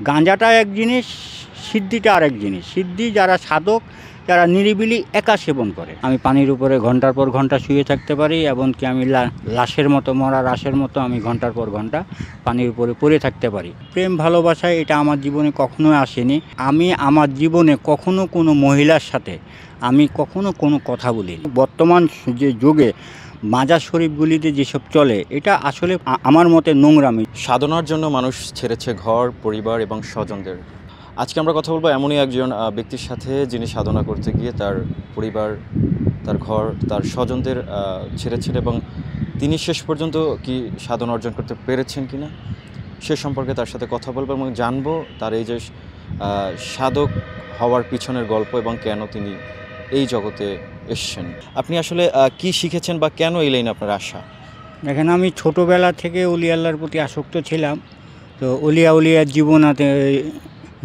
গাঁজাটা এক জিনিস, সিদ্ধিটা আরেক জিনিস। সিদ্ধি যারা সাধক, যারা নিরিবিলি একা সেবন করে। আমি পানির উপরে ঘন্টার পর ঘন্টা শুয়ে থাকতে পারি, এমনকি আমি লাশের মতো, মরা লাশের মতো আমি ঘন্টার পর ঘন্টা পানির উপরে পড়ে থাকতে পারি। প্রেম ভালোবাসায় এটা আমার জীবনে কখনোই আসেনি। আমি আমার জীবনে কখনো কোনো মহিলার সাথে আমি কখনো কোনো কথা বলিনি। বর্তমান যে যুগে মাজার শরীফগুলিতে যেসব চলে, এটা আসলে আমার মতে নোংরামি। সাধনার জন্য মানুষ ছেড়েছে ঘর, পরিবার এবং স্বজনদের। আজকে আমরা কথা বলবো এমনই একজন ব্যক্তির সাথে, যিনি সাধনা করতে গিয়ে তার পরিবার, তার ঘর, তার স্বজনদের ছেড়েছেন, এবং তিনি শেষ পর্যন্ত কি সাধনা অর্জন করতে পেরেছেন কিনা সে সম্পর্কে তার সাথে কথা বলবো এবং জানবো তার এই যে সাধক হওয়ার পিছনের গল্প এবং কেন তিনি এই জগতে এসছেন। আপনি আসলে কি শিখেছেন বা কেন এই লাইনে আপনার আশা? দেখেন, আমি ছোটোবেলা থেকে অলি আল্লাহর প্রতি আসক্ত ছিলাম। তো উলিয়ার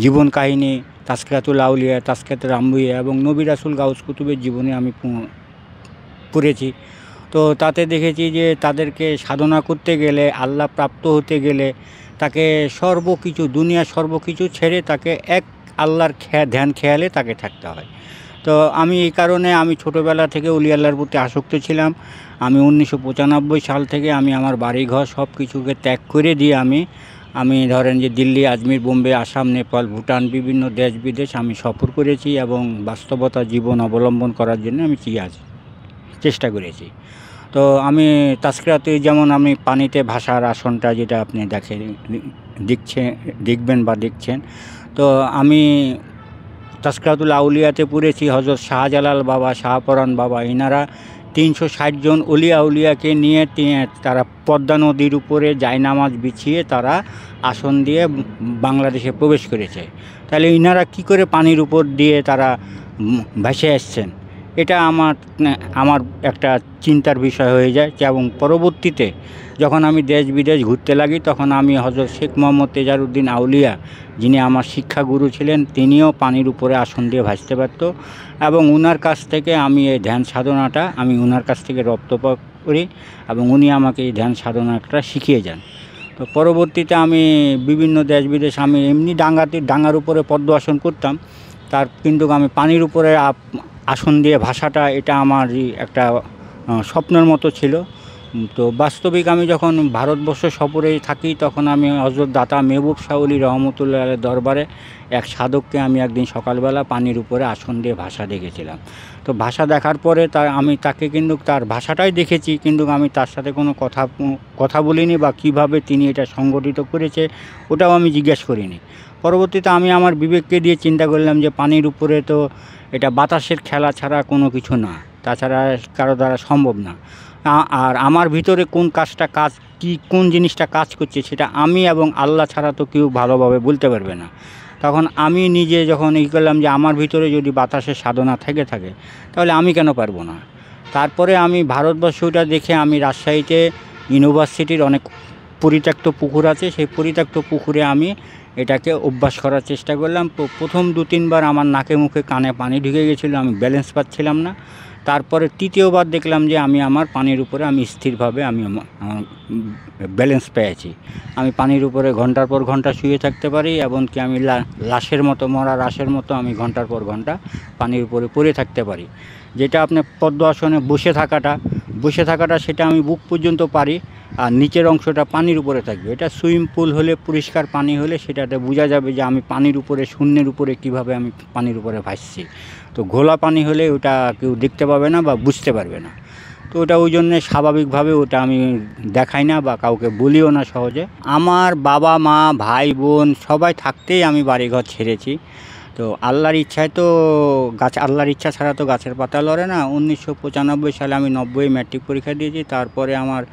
জীবন কাহিনী, তাসকিরাতুল আউলিয়া, তাসকিরাতুল আম্বিয়া এবং নবী রাসূল গাউস কুতুবের জীবনে আমি পড়েছি। তো তাতে দেখেছি যে তাদেরকে সাধনা করতে গেলে, আল্লাহ প্রাপ্ত হতে গেলে তাকে সর্বকিছু, দুনিয়ার সর্বকিছু ছেড়ে তাকে এক আল্লাহর ধ্যান খেয়ালে তাকে থাকতে হয়। তো আমি এই কারণে আমি ছোটোবেলা থেকে অলি আল্লাহর প্রতি আসক্ত ছিলাম। আমি 1995 সাল থেকে আমি আমার বাড়িঘর সব কিছুকে ত্যাগ করে দিয়ে আমি ধরেন যে দিল্লি, আজমির, বোম্বে, আসাম, নেপাল, ভুটান, বিভিন্ন দেশ বিদেশ আমি সফর করেছি এবং বাস্তবতা জীবন অবলম্বন করার জন্য আমি চেষ্টা করেছি। তো আমি তাসকিরাতে, যেমন আমি পানিতে ভাসার আসনটা, যেটা আপনি দেখবেন বা দেখছেন, তো আমি তাসকিরাতুল আউলিয়াতে পড়েছি। হযরত শাহজালাল বাবা, শাহপরাণ বাবা, এনারা 360 জন আউলিয়াকে নিয়ে তারা পদ্মা নদীর উপরে জায়নামাজ বিছিয়ে তারা আসন দিয়ে বাংলাদেশে প্রবেশ করেছে। তাহলে ইনারা কি করে পানির উপর দিয়ে তারা ভেসে আসছেন, এটা আমার একটা চিন্তার বিষয় হয়ে যায়। এবং পরবর্তীতে যখন আমি দেশ বিদেশ ঘুরতে লাগি, তখন আমি হযরত শেখ মোহাম্মদ তেজারউদ্দিন আউলিয়া, যিনি আমার শিক্ষাগুরু ছিলেন, তিনিও পানির উপরে আসন দিয়ে ভাসতে পারত, এবং ওনার কাছ থেকে আমি এই ধ্যান সাধনাটা আমি ওনার কাছ থেকে রপ্ত করি এবং উনি আমাকে এই ধ্যান সাধনাটা শিখিয়ে যান। তো পরবর্তীতে আমি বিভিন্ন দেশ বিদেশ, আমি এমনি ডাঙ্গার উপরে পদ্ম আসন করতাম, কিন্তু আমি পানির উপরে আসন দিয়ে ভাষাটা, এটা আমার একটা স্বপ্নের মতো ছিল। তো বাস্তবিক আমি যখন ভারতবর্ষ সফরে থাকি, তখন আমি হযরত দাতা মেহবুব শাহ ওলি রহমতুল্লাহ আলাইহির দরবারে এক সাধককে আমি একদিন সকালবেলা পানির উপরে আসন দিয়ে ভাষা দেখেছিলাম। তো ভাষা দেখার পরে আমি তাকে কিন্তু তার ভাষাটাই দেখেছি, কিন্তু আমি তার সাথে কোনো কথা বলিনি বা কিভাবে তিনি এটা সংগঠিত করেছে ওটাও আমি জিজ্ঞেস করিনি। পরবর্তীতে আমি আমার বিবেককে দিয়ে চিন্তা করলাম যে পানির উপরে তো এটা বাতাসের খেলা ছাড়া কোনো কিছু না, তাছাড়া কারো দ্বারা সম্ভব না। আর আমার ভিতরে কোন জিনিসটা কাজ করছে, সেটা আমি এবং আল্লাহ ছাড়া তো কেউ ভালোভাবে বলতে পারবে না। তখন আমি নিজে যখন করলাম যে আমার ভিতরে যদি বাতাসের সাধনা থেকে থাকে, তাহলে আমি কেন পারবো না। তারপরে আমি ভারতবর্ষটা দেখে আমি রাজশাহীতে ইউনিভার্সিটির অনেক পরিত্যক্ত পুকুর আছে, সেই পরিত্যক্ত পুকুরে আমি এটাকে অভ্যাস করার চেষ্টা করলাম। তো প্রথম 2-3 বার আমার নাকে মুখে কানে পানি ঢুকে গেছিলো, আমি ব্যালেন্স পাচ্ছিলাম না। তারপরে তৃতীয়বার দেখলাম যে আমি আমার পানির উপরে আমি স্থিরভাবে আমি ব্যালেন্স পেয়েছি। আমি পানির উপরে ঘন্টার পর ঘন্টা শুয়ে থাকতে পারি, এমনকি আমি লাশের মতো, মরা লাশের মতো আমি ঘন্টার পর ঘন্টা পানির উপরে পড়ে থাকতে পারি। যেটা আপনি পদ্ম আসনে বসে থাকাটা সেটা আমি বুক পর্যন্ত পারি, আর নিচের অংশটা পানির উপরে থাকবে। এটা সুইমিং পুল হলে, পরিষ্কার পানি হলে সেটাতে বোঝা যাবে যে আমি পানির উপরে, শূন্যের উপরে কিভাবে আমি পানির উপরে ভাসছি। তো ঘোলা পানি হলে ওটা কেউ দেখতে পাবে না বা বুঝতে পারবে না। তো ওটা ওই জন্যে স্বাভাবিকভাবে ওটা আমি দেখাই না বা কাউকে বলিও না সহজে। আমার বাবা মা, ভাই বোন সবাই থাকতেই আমি বাড়িঘর ছেড়েছি। তো আল্লাহর ইচ্ছায় তো আল্লাহর ইচ্ছা ছাড়া তো গাছের পাতা লড়ে না। 1995 সালে আমি 90 ম্যাট্রিক পরীক্ষা দিয়েছি। তারপরে আমার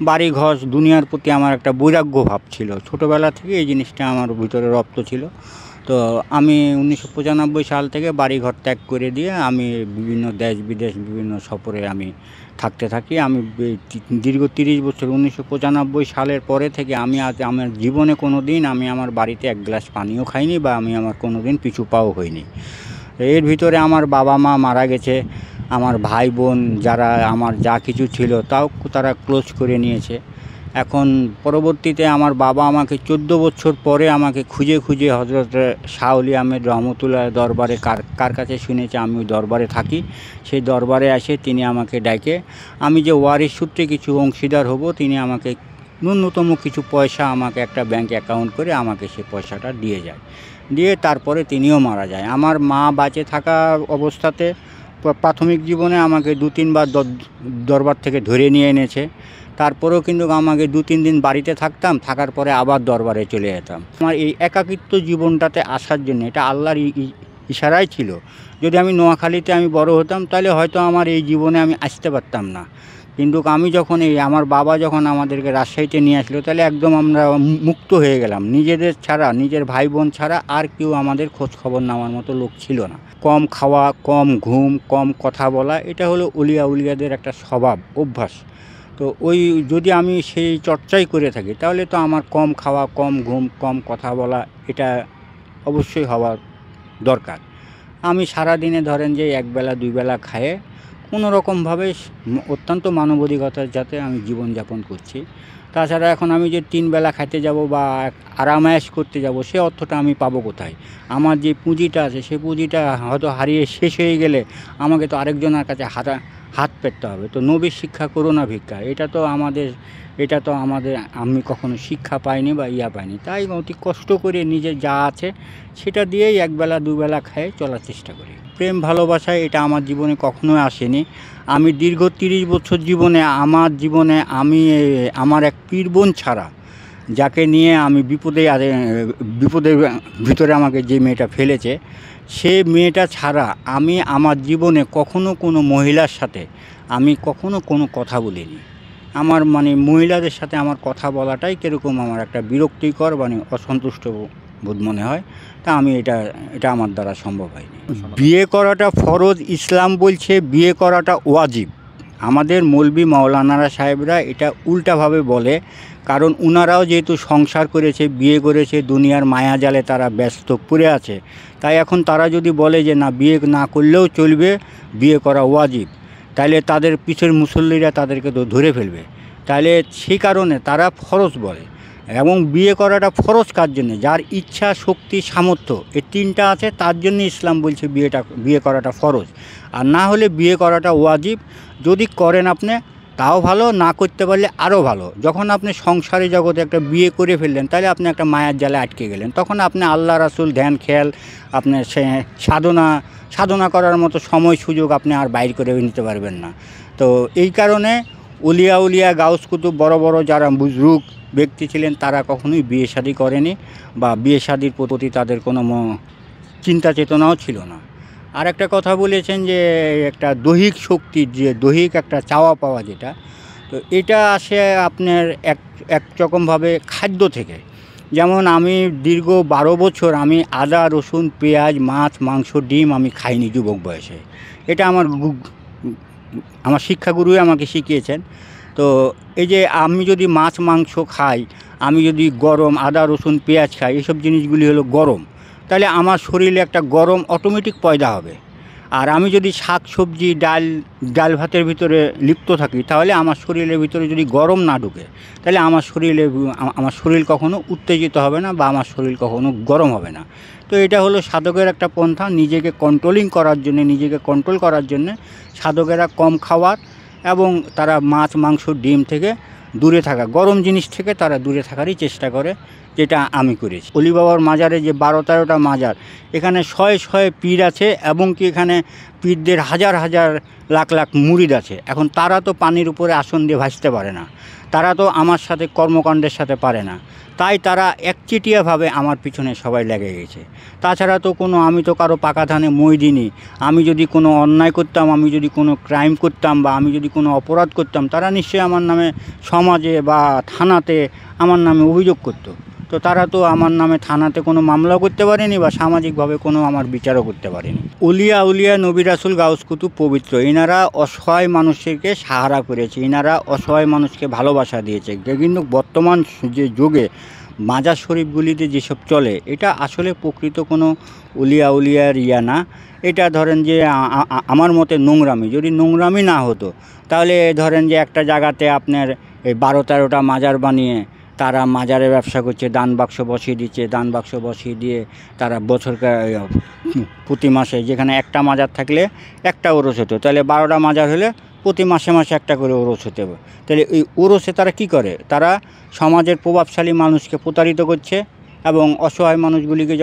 বাড়িঘর, দুনিয়ার প্রতি আমার একটা বৈরাগ্য ভাব ছিল। ছোটোবেলা থেকে এই জিনিসটা আমার ভিতরে রপ্ত ছিল। তো আমি 1995 সাল থেকে বাড়িঘর ত্যাগ করে দিয়ে আমি বিভিন্ন দেশ বিদেশ, বিভিন্ন সফরে আমি থাকতে থাকি। আমি দীর্ঘ 30 বছর, 1995 সালের পরে থেকে আমি আজ আমার জীবনে কোনো দিন আমি আমার বাড়িতে এক গ্লাস পানিও খাইনি বা আমি আমার কোনো দিন পিছু পাও হইনি। এর ভিতরে আমার বাবা মা মারা গেছে, আমার ভাই বোন যারা আমার যা কিছু ছিল তাও তারা ক্লোজ করে নিয়েছে। এখন পরবর্তীতে আমার বাবা আমাকে 14 বছর পরে আমাকে খুঁজে খুঁজে হযরত শাহ ওলি আহমেদ রহমতুল্লাহ দরবারে কার কাছে শুনেছে আমি ওই দরবারে থাকি, সেই দরবারে এসে তিনি আমাকে ডাকে আমি যে ওয়ারিশ সূত্রে কিছু অংশীদার হব, তিনি আমাকে ন্যূনতম কিছু পয়সা আমাকে একটা ব্যাংক অ্যাকাউন্ট করে আমাকে সে পয়সাটা দিয়ে যায়। দিয়ে তারপরে তিনিও মারা যায়। আমার মা বেঁচে থাকা অবস্থাতে প্রাথমিক জীবনে আমাকে 2-3 বার দরবার থেকে ধরে নিয়ে এনেছে। তারপরেও কিন্তু আমাকে 2-3 দিন বাড়িতে থাকার পরে আবার দরবারে চলে যেতাম। আমার এই একাকিত্ব জীবনটাতে আসার জন্য এটা আল্লাহর ইশারাই ছিল। যদি আমি নোয়াখালীতে আমি বড় হতাম তাহলে হয়তো আমার এই জীবনে আমি আসতে পারতাম না। কিন্তু আমি যখন আমার বাবা যখন আমাদেরকে রাজশাহীতে নিয়ে আসলো, তাহলে একদম আমরা মুক্ত হয়ে গেলাম। নিজেদের ছাড়া, নিজের ভাই বোন ছাড়া আর কেউ আমাদের খোঁজ খবর নেওয়ার মতো লোক ছিল না। কম খাওয়া, কম ঘুম, কম কথা বলা, এটা হলো অলিয়া উলিয়াদের একটা স্বভাব, অভ্যাস। তো ওই যদি আমি সেই চর্চাই করে থাকি তাহলে তো আমার কম খাওয়া, কম ঘুম, কম কথা বলা এটা অবশ্যই হওয়া দরকার। আমি সারাদিনে ধরেন যে একবেলা 2 বেলা খায়ে কোনো রকমভাবে অত্যন্ত মানবাধিকতার যাতে আমি জীবনযাপন করছি। তাছাড়া এখন আমি যে 3 বেলা খাইতে যাব বা আরাম-আয়েশ করতে যাব, সে অর্থটা আমি পাবো কোথায়? আমার যে পুঁজিটা আছে সেই পুঁজিটা হয়তো হারিয়ে শেষ হয়ে গেলে আমাকে তো আরেকজনের কাছে হাত পেতে হবে। তো নবীর শিক্ষা করোনা ভিক্ষা, এটা তো আমাদের আমি কখনো শিক্ষা পাইনি বা পাইনি। তাই অতি কষ্ট করে নিজের যা আছে সেটা দিয়েই একবেলা 2 বেলা খেয়ে চলার চেষ্টা করি। প্রেম ভালোবাসা এটা আমার জীবনে কখনোই আসেনি। আমি দীর্ঘ 30 বছর জীবনে আমি আমার এক পীর বোন ছাড়া, যাকে নিয়ে আমি বিপদের ভিতরে আমাকে যে মেয়েটা ফেলেছে, সে মেয়েটা ছাড়া আমি আমার জীবনে কখনো কোনো মহিলার সাথে আমি কখনো কোনো কথা বলিনি। আমার মহিলাদের সাথে আমার কথা বলাটাই কীরকম আমার একটা বিরক্তিকর অসন্তুষ্ট বোধ মনে হয়। তা আমি এটা আমার দ্বারা সম্ভব হয়নি। বিয়ে করাটা ফরজ, ইসলাম বলছে বিয়ে করাটা ওয়াজিব। আমাদের মৌলবি মাওলানারা সাহেবরা এটা উল্টাভাবে বলে, কারণ উনারাও যেহেতু সংসার করেছে, বিয়ে করেছে, দুনিয়ার মায়াজালে তারা ব্যস্ত পড়ে আছে। তাই এখন তারা যদি বলে যে না, বিয়ে না করলেও চলবে, বিয়ে করা ওয়াজিব, তাহলে তাদের পিছের মুসল্লিরা তাদেরকে তো ধরে ফেলবে। তাহলে সেই কারণে তারা ফরজ বলে। এবং বিয়ে করাটা ফরজ কার জন্যে? যার ইচ্ছা, শক্তি, সামর্থ্য এই 3টা আছে, তার জন্য ইসলাম বলছে বিয়ে করাটা ফরজ। আর না হলে বিয়ে করাটা ওয়াজিব। যদি করেন আপনি তাও ভালো, না করতে পারলে আরও ভালো। যখন আপনি সংসারে জগতে একটা বিয়ে করে ফেললেন, তাহলে আপনি একটা মায়ার জালে আটকে গেলেন। তখন আপনি আল্লাহ রাসূল ধ্যান খেয়াল, আপনার সাধনা করার মতো সময় সুযোগ আপনি আর বাইর করে নিতে পারবেন না। তো এই কারণে উলিয়া গাউস কুতুব, বড় বড় যারা বুজরুগ ব্যক্তি ছিলেন, তারা কখনোই বিয়ে শাদী করেনি বা বিয়ে শাদীর প্রতি তাদের কোনো চিন্তা চেতনাও ছিল না। আর একটা কথা বলেছেন যে একটা দৈহিক শক্তির, যে দৈহিক একটা চাওয়া পাওয়া, যেটা, তো এটা আসে আপনার এক রকমভাবে খাদ্য থেকে। যেমন আমি দীর্ঘ 12 বছর আমি আদা, রসুন, পেঁয়াজ, মাছ, মাংস, ডিম আমি খাইনি যুবক বয়সে। এটা আমার শিক্ষাগুরুই আমাকে শিখিয়েছেন। তো এই যে আমি যদি মাছ মাংস খাই, আমি যদি গরম আদা, রসুন, পেঁয়াজ খাই, এসব জিনিসগুলি হলো গরম, তাহলে আমার শরীরে একটা গরম অটোমেটিক পয়দা হবে। আর আমি যদি শাক সবজি ডাল ভাতের ভিতরে লিপ্ত থাকি, তাহলে আমার শরীরের ভিতরে যদি গরম না ঢুকে, তাহলে আমার শরীর কখনো উত্তেজিত হবে না বা আমার শরীর কখনো গরম হবে না। তো এটা হলো সাধকের একটা পন্থা, নিজেকে কন্ট্রোল করার জন্যে সাধকেরা কম খাওয়ার এবং তারা মাছ মাংস ডিম থেকে দূরে থাকা, গরম জিনিস থেকে তারা দূরে থাকারই চেষ্টা করে, যেটা আমি করেছি। অলি বাবার মাজারে যে 12-13টা মাজার, এখানে শয়ে পীর আছে এবং কি এখানে পীরদের হাজার লাখ লাখ মুরিদ আছে। এখন তারা তো পানির উপরে আসন দিয়ে ভাসতে পারে না, তারা তো আমার সাথে কর্মকাণ্ডের সাথে পারে না, তাই তারা একচেটিয়াভাবে আমার পিছনে সবাই লেগে গেছে। তাছাড়া তো আমি তো কারো পাকা ধানে মই দিইনি। আমি যদি কোনো অন্যায় করতাম, আমি যদি কোনো ক্রাইম করতাম বা আমি যদি কোনো অপরাধ করতাম, তারা নিশ্চয়ই আমার নামে সমাজে বা থানাতে আমার নামে অভিযোগ করতো। তো তারা তো আমার নামে থানাতে কোনো মামলাও করতে পারেনি বা সামাজিকভাবে কোনো আমার বিচারও করতে পারেনি। উলিয়া নবী রাসূল গাউস কুতুব পবিত্র, এনারা অসহায় মানুষকে সাহারা করেছে, এনারা অসহায় মানুষকে ভালোবাসা দিয়েছে। কিন্তু বর্তমান যে যুগে মাজার শরীফগুলিতে যেসব চলে, এটা আসলে প্রকৃত কোনো উলিয়ার না। এটা ধরেন যে আমার মতে নোংরামি। যদি নোংরামি না হতো, তাহলে ধরেন যে একটা জায়গাতে আপনার এই 12-13টা মাজার বানিয়ে তারা মাজারে ব্যবসা করছে, দান বাক্স বসিয়ে দিচ্ছে, দান বাক্স বসিয়ে দিয়ে তারা প্রতি মাসে, যেখানে একটা মাজার থাকলে একটা ওরস হতো, তাহলে 12টা মাজার হলে প্রতি মাসে মাসে একটা করে ওরস হতে হবে। তাহলে এই ওরসে তারা কি করে, তারা সমাজের প্রভাবশালী মানুষকে প্রতারিত করছে এবং অসহায় মানুষগুলিকে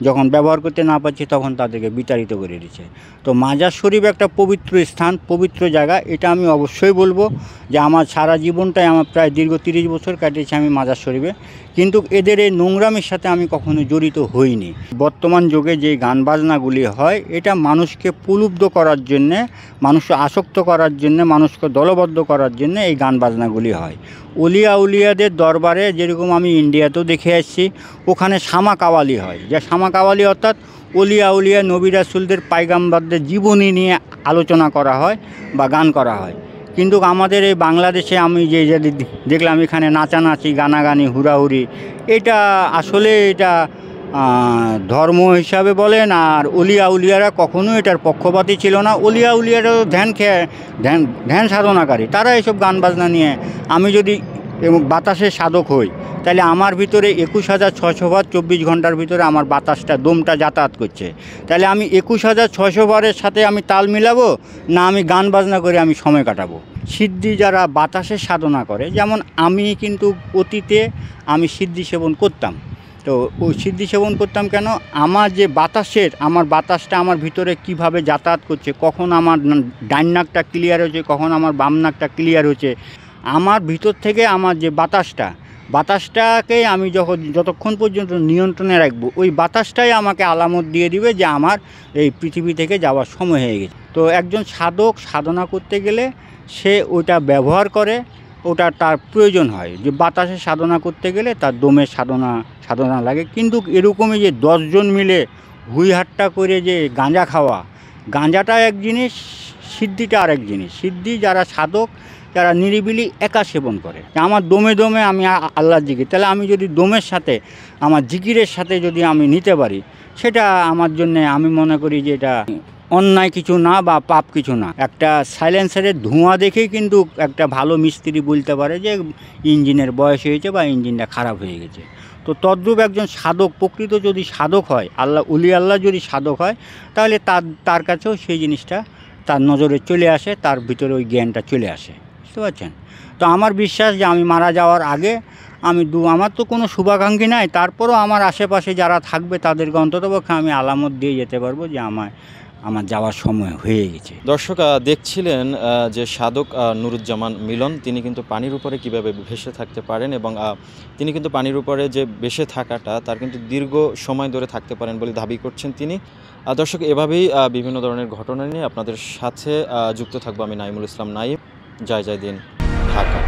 যখন ব্যবহার করতে না পারছে তখন তাদেরকে বিতাড়িত করে দিচ্ছে। তো মাজার শরীফ একটা পবিত্র স্থান, পবিত্র জায়গা, এটা আমি অবশ্যই বলবো যে আমার সারা জীবনটাই আমার প্রায় দীর্ঘ 30 বছর কাটিয়েছি আমি মাজার শরীফে, কিন্তু এদের এই নোংরামির সাথে আমি কখনো জড়িত হইনি। বর্তমান যুগে যে গান বাজনাগুলি হয় এটা মানুষকে প্রলুব্ধ করার জন্যে, মানুষকে আসক্ত করার জন্যে, মানুষকে দলবদ্ধ করার জন্যে এই গান বাজনাগুলি হয়। অলিয়া উলিয়াদের দরবারে যেরকম আমি ইন্ডিয়াতেও দেখে আসছি, ওখানে শামা কাওয়ালি হয়, যা শামা কাওয়ালি অর্থাৎ অলিয়া উলিয়া নবী রাসূলদের পায়গাম্বারদের জীবনী নিয়ে আলোচনা করা হয় বা গান করা হয়। কিন্তু আমাদের এই বাংলাদেশে আমি যে দেখলাম এখানে নাচানাচি, গানাগানি, হুড়াহুড়ি, এটা আসলে এটা ধর্ম হিসাবে বলেন, আর অলিয়া উলিয়ারা কখনো এটার পক্ষপাতী ছিল না। অলিয়া উলিয়ারা ধ্যান সাধনাকারী, তারা এসব গান বাজনা নিয়ে, আমি যদি বাতাসের সাধক হই তাহলে আমার ভিতরে 21,600 বার 24 ঘন্টার ভিতরে আমার বাতাসটা, দমটা যাতায়াত করছে, তাহলে আমি 21,600 বারের সাথে আমি তাল মিলাবো না আমি গান বাজনা করে আমি সময় কাটাবো। সিদ্ধি যারা বাতাসের সাধনা করে, যেমন আমি কিন্তু অতীতে আমি সিদ্ধি সেবন করতাম। তো ওই সিদ্ধি সেবন করতাম কেন, আমার যে আমার বাতাসটা আমার ভিতরে কিভাবে যাতায়াত করছে, কখন আমার ডান নাকটা ক্লিয়ার হচ্ছে, কখন আমার বাম নাকটা ক্লিয়ার হচ্ছে, আমার ভিতর থেকে আমার যে বাতাসটাকে আমি যতক্ষণ পর্যন্ত নিয়ন্ত্রণে রাখবো, ওই বাতাসটাই আমাকে আলামত দিয়ে দিবে যে আমার এই পৃথিবী থেকে যাওয়ার সময় হয়ে গেছে। তো একজন সাধক সাধনা করতে গেলে সে ওটা ব্যবহার করে, ওটা তার প্রয়োজন হয়। যে বাতাসে সাধনা করতে গেলে তার দমের সাধনা লাগে। কিন্তু এরকমই যে 10 জন মিলে হুইহাট্টা করে যে গাঁজা খাওয়া, গাঁজাটা এক জিনিস, সিদ্ধিটা আরেক জিনিস। সিদ্ধি যারা সাধক, যারা নিরিবিলি একা সেবন করে, আমার দমে দমে আমি আল্লাহর জিকির, তাহলে আমি যদি দমের সাথে আমার জিকিরের সাথে যদি আমি নিতে পারি, সেটা আমার জন্যে আমি মনে করি যে এটা অন্যায় কিছু না বা পাপ কিছু না। একটা সাইলেন্সারের ধোঁয়া দেখেই কিন্তু একটা ভালো মিস্ত্রি বলতে পারে যে ইঞ্জিনের বয়স হয়েছে বা ইঞ্জিনটা খারাপ হয়ে গেছে। তো তদ্রূপ একজন সাধক, প্রকৃত যদি সাধক হয়, আল্লাহ যদি সাধক হয়, তাহলে তার কাছেও সেই জিনিসটা তার নজরে চলে আসে, তার ভিতরে ওই জ্ঞানটা চলে আসে। বুঝতে পারছেন? তো আমার বিশ্বাস যে আমি মারা যাওয়ার আগে আমার তো কোনো শুভাকাঙ্ক্ষী নাই, তারপরও আমার আশেপাশে যারা থাকবে তাদেরকে অন্ততপক্ষে আমি আলামত দিয়ে যেতে পারবো যে আমার যাওয়ার সময় হয়ে গেছে। দর্শক দেখছিলেন যে সাধক নুরুজ্জামান মিলন, তিনি কিন্তু পানির উপরে কিভাবে ভেসে থাকতে পারেন এবং তিনি কিন্তু পানির উপরে যে ভেসে থাকাটা তার কিন্তু দীর্ঘ সময় ধরে থাকতে পারেন বলে দাবি করছেন তিনি। দর্শক এভাবেই বিভিন্ন ধরনের ঘটনা নিয়ে আপনাদের সাথে যুক্ত থাকবো আমি নাইমুল ইসলাম নাইম। জয় জয় দিন, ঢাকা।